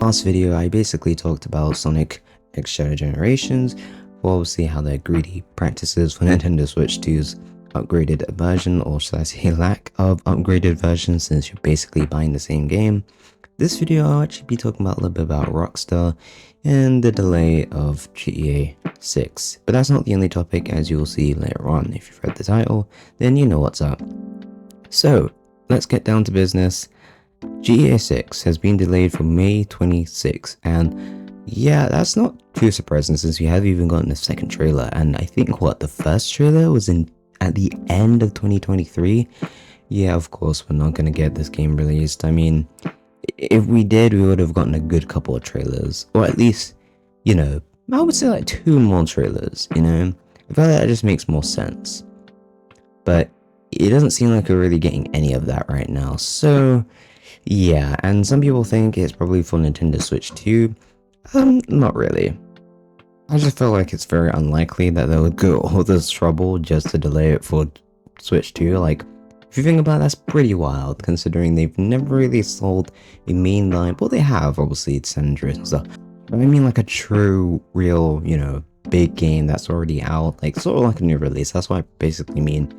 Last video, I basically talked about Sonic X Shadow Generations, for obviously how their greedy practices for Nintendo Switch 2's upgraded version, or should I say lack of upgraded version, since you're basically buying the same game. This video, I'll actually be talking about a little bit about Rockstar and the delay of GTA 6. But that's not the only topic, as you will see later on. If you've read the title, then you know what's up. So, let's get down to business. GTA 6 has been delayed for May 26, and yeah, that's not too surprising since we haven't even gotten a second trailer, and I think the first trailer was at the end of 2023. Yeah, of course we're not gonna get this game released. I mean, if we did, we would have gotten a good couple of trailers, or at least, I would say like 2 more trailers, I feel like that just makes more sense. But it doesn't seem like we're really getting any of that right now, so yeah, and some people think it's probably for Nintendo Switch 2. Not really. I just feel like it's very unlikely that they would go all this trouble just to delay it for Switch 2. Like, if you think about it, that's pretty wild, considering they've never really sold a mainline. Well, they have, obviously, it's San Andreas and stuff. But I mean, like a true, real, big game that's already out. Like, sort of like a new release. That's what I basically mean.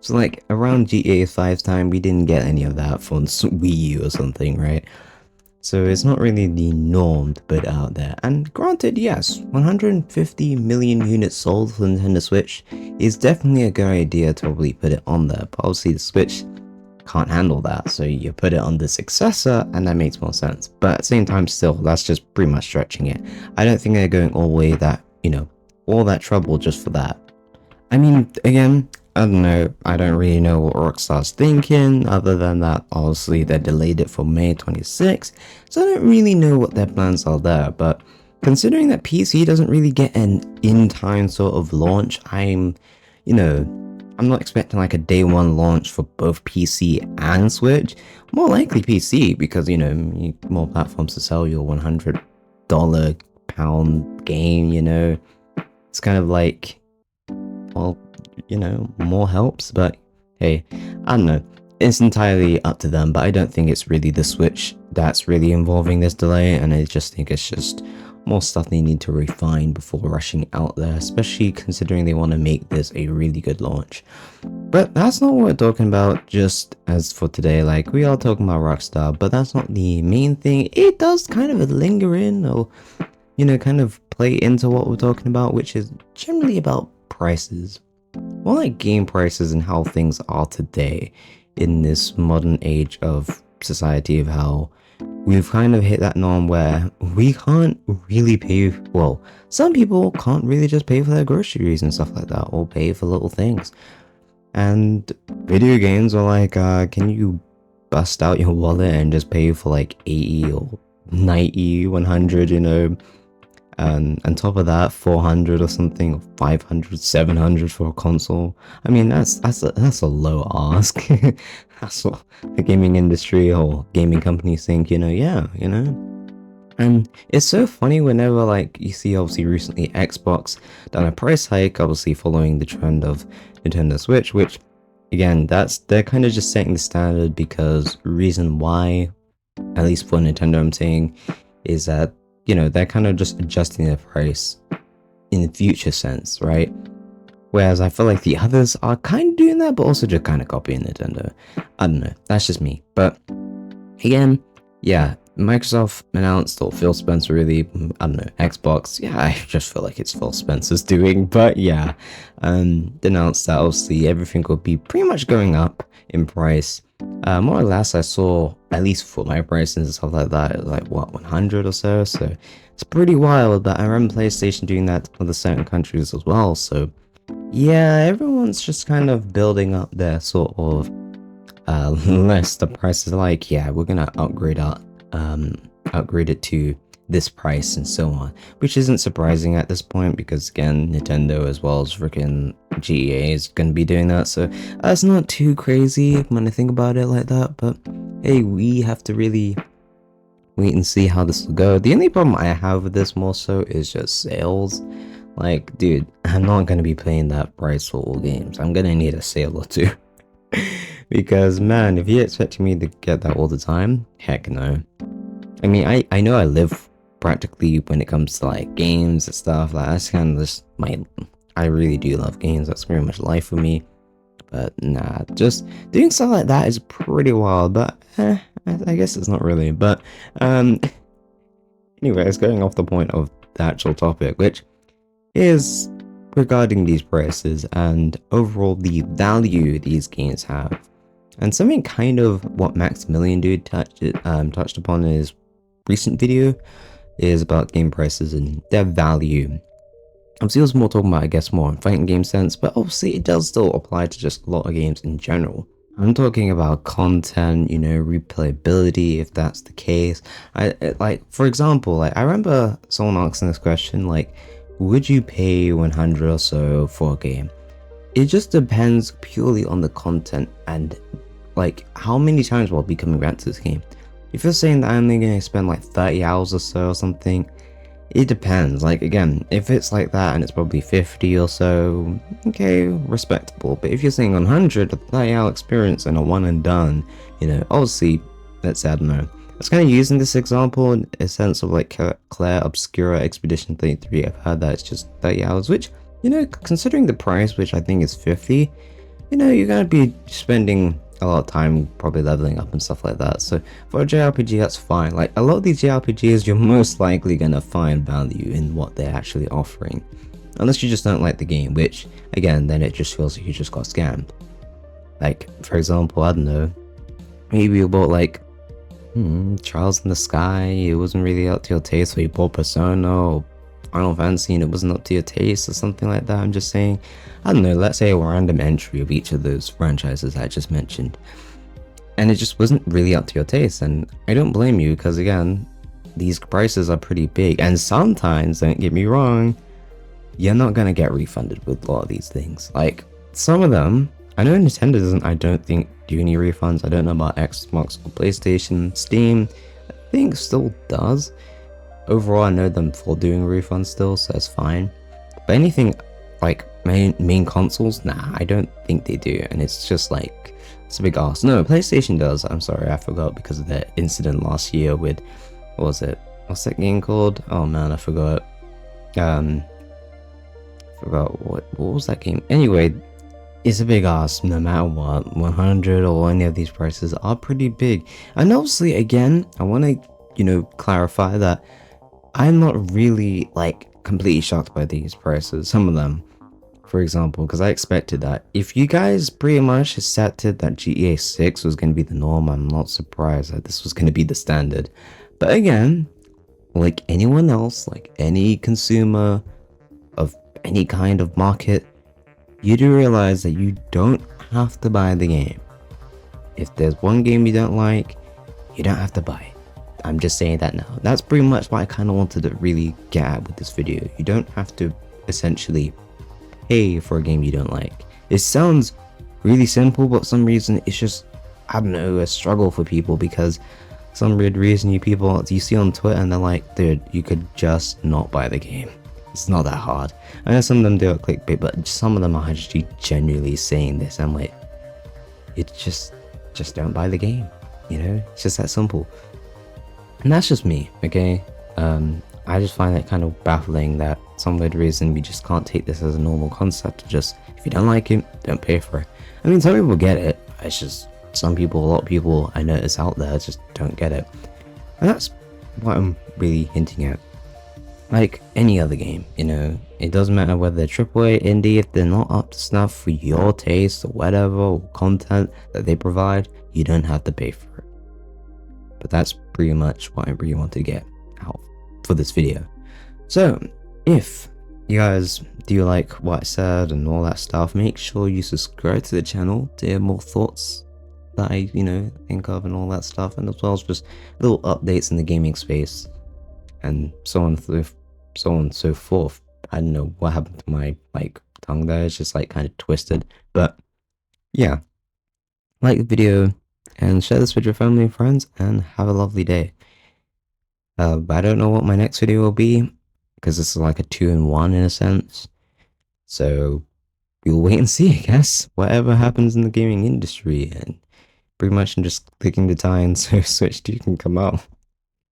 So like around GTA 5's time, we didn't get any of that for Wii U or something, right? So it's not really the norm to put out there. And granted, yes, 150 million units sold for Nintendo Switch is definitely a good idea to probably put it on there. But obviously the Switch can't handle that, so you put it on the successor and that makes more sense. But at the same time, still, that's just pretty much stretching it. I don't think they're going all the way that, all that trouble just for that. I mean, again, I don't know, I don't really know what Rockstar's thinking, other than that, obviously, they delayed it for May 26th, so I don't really know what their plans are there, but considering that PC doesn't really get an in-time sort of launch, I'm not expecting like a day one launch for both PC and Switch. More likely PC, because, you need more platforms to sell your $100 pound game, It's kind of like, well, more helps, but hey, I don't know. It's entirely up to them, but I don't think it's really the Switch that's really involving this delay, and I just think it's just more stuff they need to refine before rushing out there, especially considering they want to make this a really good launch. But that's not what we're talking about just as for today. Like, we are talking about Rockstar, but that's not the main thing. It does kind of linger in, or kind of play into what we're talking about, which is generally about prices. More like game prices and how things are today in this modern age of society, of how we've kind of hit that norm where we can't really pay, well, some people can't really just pay for their groceries and stuff like that, or pay for little things. And video games are like, can you bust out your wallet and just pay for like 80 or 90, 100, and on top of that, 400 or something, or 500, 700 for a console. I mean, that's a low ask. That's what the gaming industry or gaming companies think, yeah. And it's so funny whenever, like, you see, obviously, recently Xbox done a price hike, obviously following the trend of Nintendo Switch, which, again, they're kind of just setting the standard, because reason why, at least for Nintendo, I'm saying, is that they're kind of just adjusting the price in the future sense, right? Whereas I feel like the others are kind of doing that, but also just kind of copying Nintendo. I don't know, that's just me. But again, yeah, Microsoft announced, or Phil Spencer really, I don't know, Xbox, yeah, I just feel like it's Phil Spencer's doing, but yeah, announced that obviously everything will be pretty much going up in price. More or less, I saw, at least for my prices and stuff like that, it was like, what, 100 or so? So it's pretty wild, but I remember PlayStation doing that for the certain countries as well. So yeah, everyone's just kind of building up their sort of list of prices. Like, yeah, we're gonna upgrade it to this price and so on, which isn't surprising at this point, because again, Nintendo as well as freaking GTA is going to be doing that, so that's not too crazy when I think about it like that. But hey, we have to really wait and see how this will go. The only problem I have with this more so is just sales. Like, dude, I'm not going to be playing that price for all games. I'm going to need a sale or two. Because man, if you're expecting me to get that all the time, heck no. I mean, I know I live practically when it comes to like games and stuff. Like that's kind of just I really do love games. That's pretty much life for me. But nah, just doing stuff like that is pretty wild. But I guess it's not really. But um, anyways, going off the point of the actual topic, which is regarding these prices and overall the value these games have. And something kind of what Maximilian Dood touched upon in his recent video is about game prices and their value. Obviously, it was more talking about, I guess, more in fighting game sense, but obviously it does still apply to just a lot of games in general. I'm talking about content, you know, replayability, if that's the case. Like, for example, like I remember someone asking this question, like, would you pay 100 or so for a game? It just depends purely on the content and like how many times will I be coming back to this game. If you're saying that I'm only going to spend like 30 hours or so or something, it depends. Like again, if it's like that and it's probably 50 or so, okay, respectable. But if you're saying 100, a 30-hour experience and a one and done, you know, obviously, let's say, I don't know. I was kind of using this example in a sense of like Claire Obscura Expedition 33. I've heard that it's just 30 hours, which, you know, considering the price, which I think is 50, you know, you're going to be spending a lot of time probably leveling up and stuff like that. So for a JRPG, that's fine. Like a lot of these JRPGs, you're most likely gonna find value in what they're actually offering, unless you just don't like the game, which again, then it just feels like you just got scammed. Like for example, I don't know, maybe you bought like Trials in the Sky, it wasn't really up to your taste, or you bought Persona or Final Fantasy and it wasn't up to your taste or something like that. I'm just saying, I don't know, let's say a random entry of each of those franchises I just mentioned, and it just wasn't really up to your taste, and I don't blame you, because again, these prices are pretty big, and sometimes, don't get me wrong, you're not gonna get refunded with a lot of these things. Like some of them, I know Nintendo doesn't, I don't think, do any refunds. I don't know about Xbox or PlayStation. Steam, I think still does. Overall, I know them for doing refunds still, so it's fine. But anything like main consoles, nah, I don't think they do, and it's just like, it's a big ask. No, PlayStation does. I'm sorry, I forgot because of the incident last year with, what was it? What's that game called? Oh man, I forgot. Forgot what was that game? Anyway, it's a big ask no matter what. 100 or any of these prices are pretty big, and obviously, again, I want to, you know, clarify that I'm not really like completely shocked by these prices, some of them, for example, because I expected that. If you guys pretty much accepted that GTA 6 was going to be the norm, I'm not surprised that this was going to be the standard. But again, like anyone else, like any consumer of any kind of market, you do realize that you don't have to buy the game. If there's one game you don't like, you don't have to buy it. I'm just saying that now. That's pretty much what I kind of wanted to really get at with this video. You don't have to essentially pay for a game you don't like. It sounds really simple, but for some reason it's just, I don't know, a struggle for people, because some weird reason you see on Twitter and they're like, dude, you could just not buy the game. It's not that hard. I know some of them do it clickbait, but some of them are actually genuinely saying this. I'm like, it's just don't buy the game. You know, it's just that simple. And that's just me, okay? I just find it kind of baffling that some weird reason we just can't take this as a normal concept. Just, if you don't like it, don't pay for it. I mean, some people get it. It's just, some people, a lot of people I notice out there just don't get it. And that's what I'm really hinting at. Like any other game, you know, it doesn't matter whether they're AAA, indie, if they're not up to snuff for your taste or whatever, or content that they provide, you don't have to pay for it. But that's pretty much what I really want to get out for this video. So if you guys do like what I said and all that stuff, make sure you subscribe to the channel to hear more thoughts that I, you know, think of and all that stuff, and as well as just little updates in the gaming space and so on and so forth. I don't know what happened to my tongue there, it's just like kind of twisted. But yeah, like the video and share this with your family and friends, and have a lovely day. But I don't know what my next video will be, because this is like a 2-in-1 in a sense. So we'll wait and see, I guess, whatever happens in the gaming industry. And pretty much I'm just clicking the time so Switch 2 can come out.